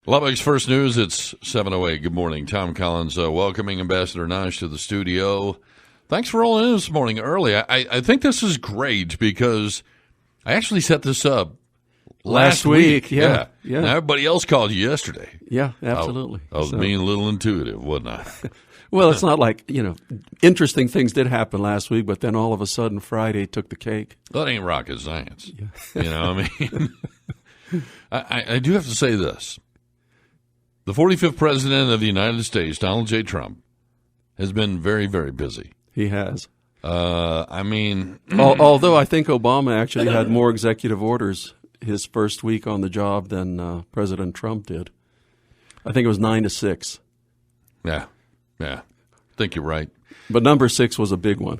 Lubbock's First News, it's 7:08. Good morning. Tom Collins welcoming Ambassador Nagy to the studio. Thanks for rolling in this morning early. I think this is great because I actually set this up last week. Yeah. Now, everybody else called you yesterday. Yeah, absolutely. I was being a little intuitive, wasn't I? Well, it's not like, interesting things did happen last week, but then all of a sudden Friday took the cake. That ain't rocket science. I do have to say this. The 45th President of the United States, Donald J. Trump, has been very, very busy. He has. Although I think Obama actually had more executive orders his first week on the job than President Trump did. I think it was 9-6. Yeah. I think you're right. But number 6 was a big one.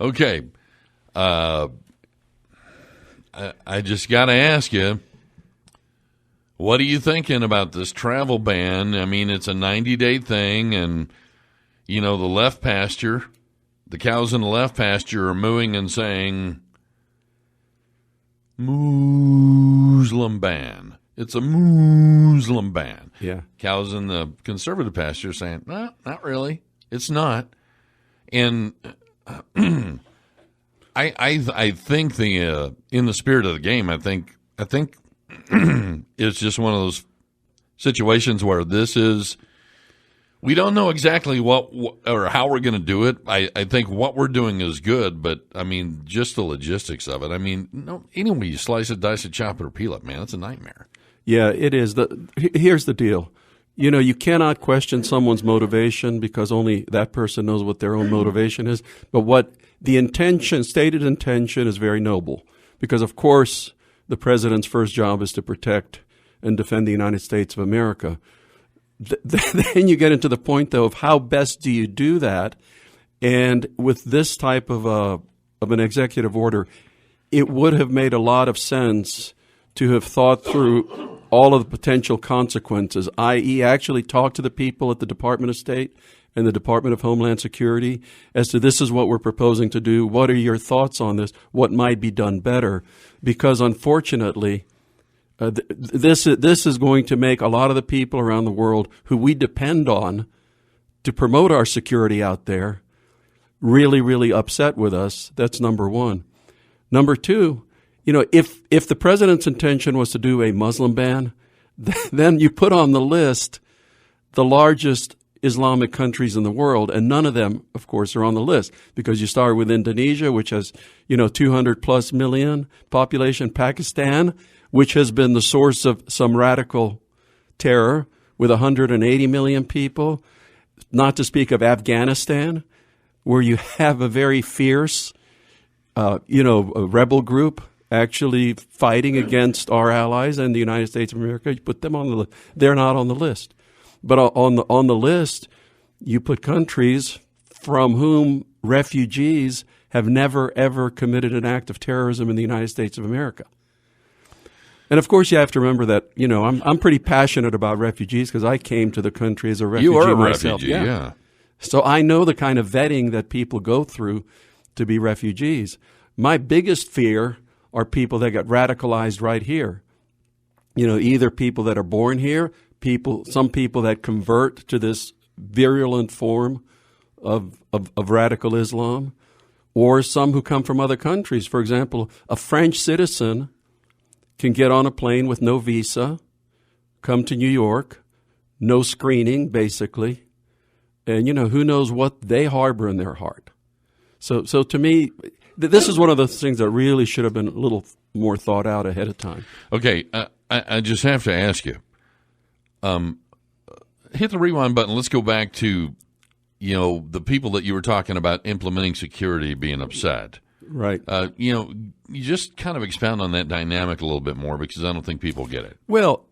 Okay. I just got to ask you, what are you thinking about this travel ban? I mean, it's a 90-day thing, and, the left pasture, the cows in the left pasture are mooing and saying, Muslim ban. It's a Muslim ban. Yeah. Cows in the conservative pasture are saying, no, not really. It's not. And I think in the spirit of the game, I think it's just one of those situations where we don't know exactly what or how we're going to do it. I think what we're doing is good, but just the logistics of it. Anyway, you slice it, dice it, chop it, or peel it, man, it's a nightmare. Yeah, it is. Here's the deal. You cannot question someone's motivation because only that person knows what their own motivation is. But what the stated intention is very noble because, of course, the president's first job is to protect and defend the United States of America. Then you get into the point, though, of how best do you do that? And with this type of an executive order, it would have made a lot of sense to have thought through all of the potential consequences, i.e. actually talk to the people at the Department of State and the Department of Homeland Security as to this is what we're proposing to do. What are your thoughts on this? What might be done better? Because unfortunately, this is going to make a lot of the people around the world who we depend on to promote our security out there really, really upset with us. That's number one. Number two, if the president's intention was to do a Muslim ban, then you put on the list the largest Islamic countries in the world, and none of them, of course, are on the list because you start with Indonesia, which has, 200 plus million population, Pakistan, which has been the source of some radical terror with 180 million people, not to speak of Afghanistan, where you have a very fierce, a rebel group actually fighting against our allies and the United States of America. You put them on the list. They're not on the list. But on the list, you put countries from whom refugees have never, ever committed an act of terrorism in the United States of America. And, of course, you have to remember that, I'm pretty passionate about refugees because I came to the country as a refugee myself. You are a refugee, yeah. So I know the kind of vetting that people go through to be refugees. My biggest fear are people that get radicalized right here. Either people that are born here, some people that convert to this virulent form of radical Islam, or some who come from other countries. For example, a French citizen can get on a plane with no visa, come to New York, no screening, basically, and, who knows what they harbor in their heart. So to me, this is one of those things that really should have been a little more thought out ahead of time. Okay, I just have to ask you, hit the rewind button. Let's go back to, the people that you were talking about implementing security being upset. Right. You just kind of expound on that dynamic a little bit more because I don't think people get it. Well,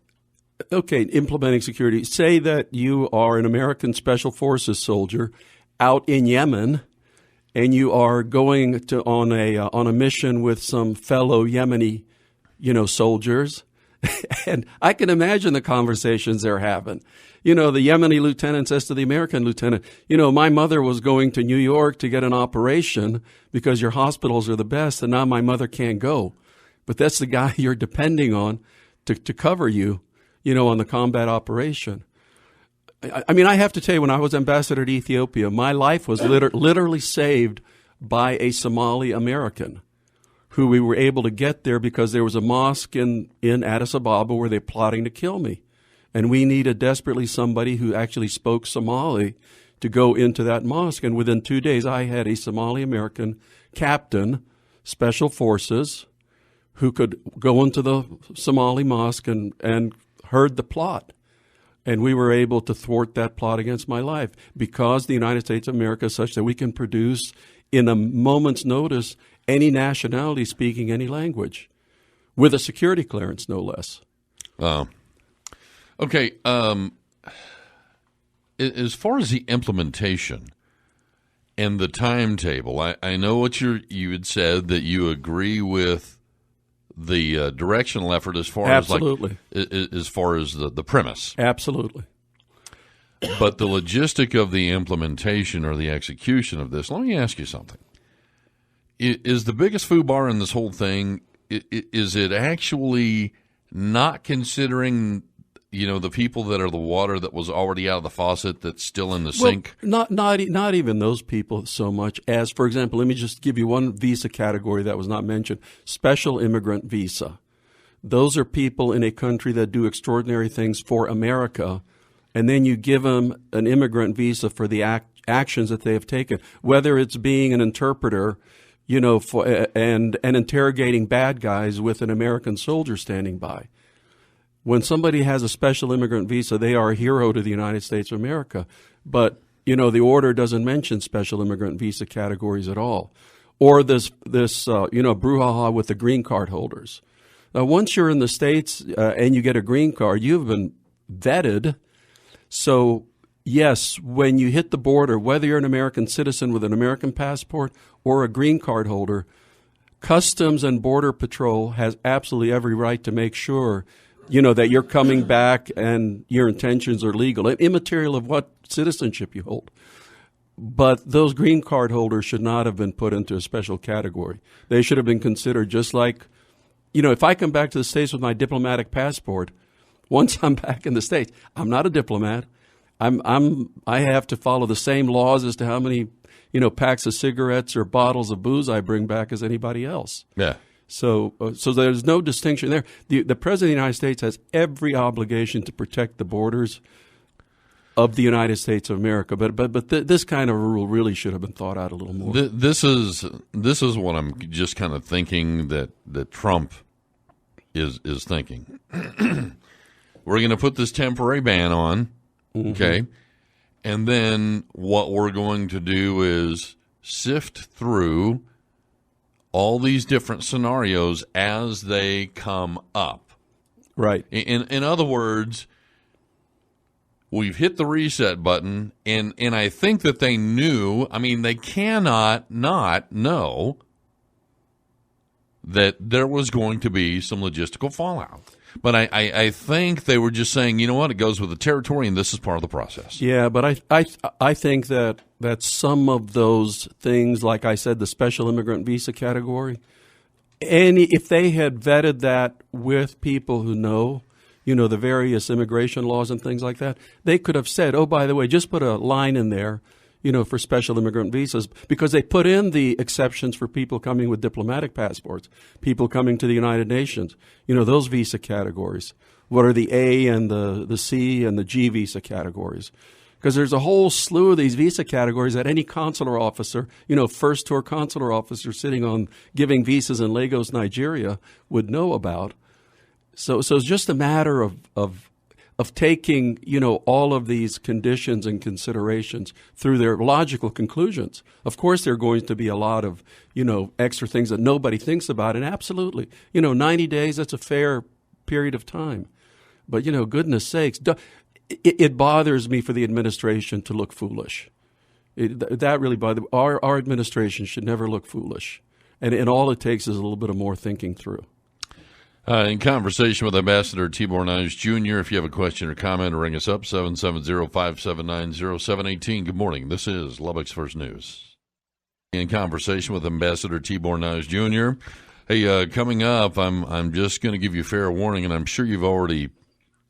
okay, implementing security. Say that you are an American Special Forces soldier out in Yemen, and you are going on a mission with some fellow Yemeni, soldiers. And I can imagine the conversations they're having. The Yemeni lieutenant says to the American lieutenant, my mother was going to New York to get an operation because your hospitals are the best, and now my mother can't go. But that's the guy you're depending on to cover you, on the combat operation. I mean, I have to tell you, when I was ambassador to Ethiopia, my life was literally saved by a Somali American who we were able to get there because there was a mosque in Addis Ababa where they were plotting to kill me. And we needed desperately somebody who actually spoke Somali to go into that mosque. And within 2 days, I had a Somali American captain, special forces, who could go into the Somali mosque and heard the plot. And we were able to thwart that plot against my life because the United States of America is such that we can produce in a moment's notice any nationality speaking any language with a security clearance, no less. Okay. As far as the implementation and the timetable, I know what you had said, that you agree with the directional effort as far Absolutely. as far as the premise. Absolutely. But the logistic of the implementation or the execution of this, let me ask you something. Is the biggest foobar in this whole thing, is it actually not considering, the people that are the water that was already out of the faucet that's still in the sink? Not even those people so much as, for example, let me just give you one visa category that was not mentioned, special immigrant visa. Those are people in a country that do extraordinary things for America, and then you give them an immigrant visa for the actions that they have taken, whether it's being an interpreter, and interrogating bad guys with an American soldier standing by. When somebody has a special immigrant visa, they are a hero to the United States of America. But, the order doesn't mention special immigrant visa categories at all. Or this brouhaha with the green card holders. Now, once you're in the States and you get a green card, you've been vetted. So, yes, when you hit the border, whether you're an American citizen with an American passport or a green card holder, Customs and Border Patrol has absolutely every right to make sure, that you're coming back and your intentions are legal, immaterial of what citizenship you hold. But those green card holders should not have been put into a special category. They should have been considered just like, if I come back to the States with my diplomatic passport, once I'm back in the States, I'm not a diplomat. I have to follow the same laws as to how many, packs of cigarettes or bottles of booze I bring back as anybody else. Yeah. So there's no distinction there. The President of the United States has every obligation to protect the borders of the United States of America. But this kind of rule really should have been thought out a little more. This is what I'm just kind of thinking that Trump is thinking. We're going to put this temporary ban on. Okay. And then what we're going to do is sift through all these different scenarios as they come up. Right. In other words, we've hit the reset button, and I think that they knew, they cannot not know that there was going to be some logistical fallout. But I think they were just saying, it goes with the territory, and this is part of the process. Yeah, but I think that some of those things, like I said, the special immigrant visa category, and if they had vetted that with people who know, the various immigration laws and things like that, they could have said, oh, by the way, just put a line in there, for special immigrant visas, because they put in the exceptions for people coming with diplomatic passports, people coming to the United Nations, those visa categories. What are the A and the C and the G visa categories? Because there's a whole slew of these visa categories that any consular officer, first tour consular officer sitting on giving visas in Lagos, Nigeria, would know about. So it's just a matter of taking, all of these conditions and considerations through their logical conclusions. Of course, there are going to be a lot of, extra things that nobody thinks about. And absolutely, 90 days, that's a fair period of time. But, goodness sakes, it bothers me for the administration to look foolish. That really bothers me. Our administration should never look foolish. And all it takes is a little bit of more thinking through. In conversation with Ambassador Tibor Nagy Jr., if you have a question or comment, ring us up, 770-579-0718. Good morning. This is Lubbock's First News. In conversation with Ambassador Tibor Nagy Jr., Hey, coming up, I'm just going to give you fair warning, and I'm sure you've already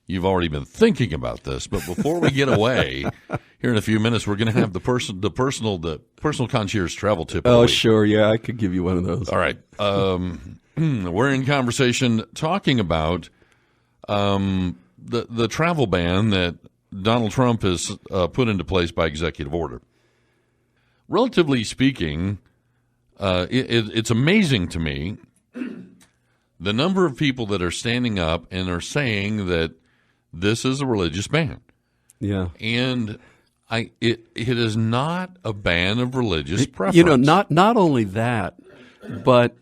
been thinking about this. But before we get away, here in a few minutes, we're going to have the personal concierge travel tip. Oh, sure, yeah, I could give you one of those. All right, we're in conversation talking about the travel ban that Donald Trump has put into place by executive order. Relatively speaking, it's amazing to me the number of people that are standing up and are saying that this is a religious ban. Yeah. And it is not a ban of religious preference. You know, not only that, but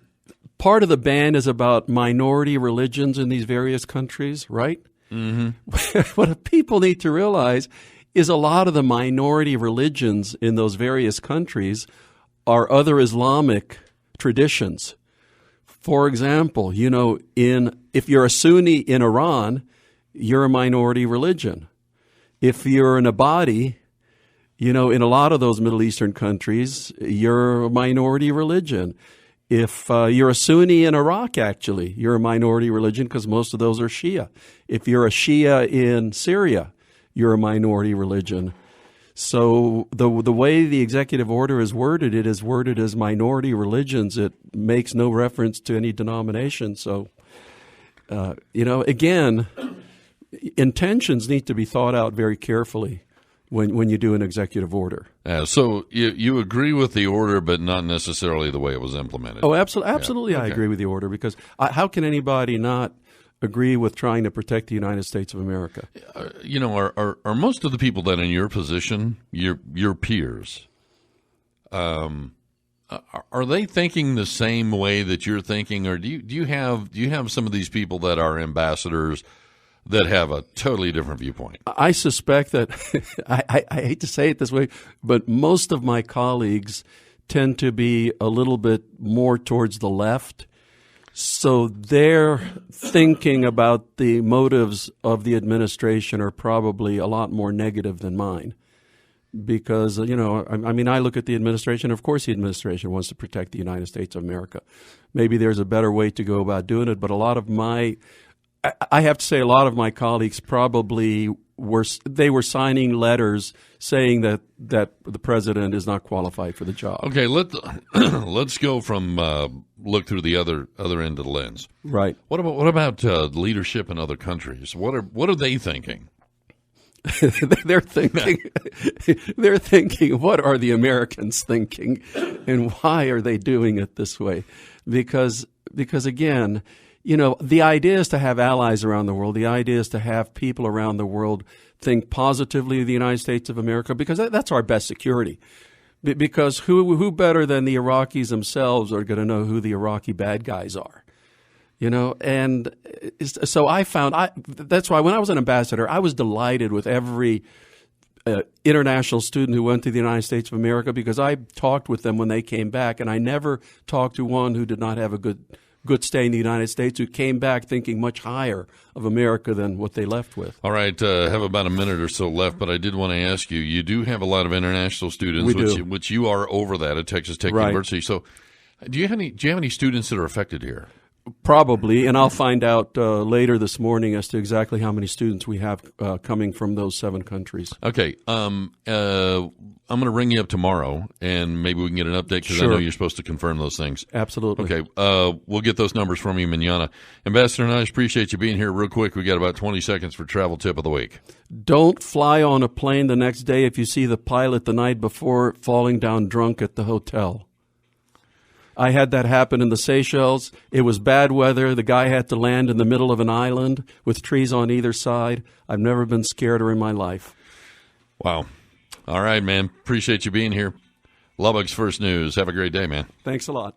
part of the ban is about minority religions in these various countries, right? Mm-hmm. What people need to realize is a lot of the minority religions in those various countries are other Islamic traditions. For example, you know, if you're a Sunni in Iran, you're a minority religion. If you're an Abadi, you know, in a lot of those Middle Eastern countries, you're a minority religion. If you're a Sunni in Iraq, actually, you're a minority religion because most of those are Shia. If you're a Shia in Syria, you're a minority religion. So the way the executive order is worded, it is worded as minority religions. It makes no reference to any denomination. So, you know, again, intentions need to be thought out very carefully when you do an executive order. So you agree with the order, but not necessarily the way it was implemented. Oh, absolutely, yeah. Okay. I agree with the order because how can anybody not agree with trying to protect the United States of America? You know, are most of the people that are in your position, your peers, are they thinking the same way that you're thinking, or do you have some of these people that are ambassadors that have a totally different viewpoint? I suspect that I hate to say it this way, but most of my colleagues tend to be a little bit more towards the left. So their thinking about the motives of the administration are probably a lot more negative than mine. Because, you know, I mean, I look at the administration. Of course, the administration wants to protect the United States of America. Maybe there's a better way to go about doing it. But I have to say a lot of my colleagues probably were signing letters saying that the president is not qualified for the job. Okay, let's go from look through the other end of the lens. Right. What about leadership in other countries? What are they thinking? They're thinking, what are the Americans thinking, and why are they doing it this way? Because again, you know, the idea is to have allies around the world. The idea is to have people around the world think positively of the United States of America because that's our best security. Because who better than the Iraqis themselves are going to know who the Iraqi bad guys are? You know, and so that's why when I was an ambassador, I was delighted with every international student who went to the United States of America because I talked with them when they came back, and I never talked to one who did not have a good stay in the United States, who came back thinking much higher of America than what they left with. All right, have about a minute or so left, but I did want to ask you, you do have a lot of international students, which you are over that at Texas Tech University. So do you have any students that are affected here? Probably, and I'll find out later this morning as to exactly how many students we have coming from those 7 countries. Okay. I'm going to ring you up tomorrow, and maybe we can get an update because Sure. I know you're supposed to confirm those things. Absolutely. Okay. We'll get those numbers from you mañana. Ambassador Nagy, appreciate you being here. Real quick, we got about 20 seconds for travel tip of the week. Don't fly on a plane the next day if you see the pilot the night before falling down drunk at the hotel. I had that happen in the Seychelles. It was bad weather. The guy had to land in the middle of an island with trees on either side. I've never been scareder in my life. Wow. All right, man. Appreciate you being here. Lubbock's First News. Have a great day, man. Thanks a lot.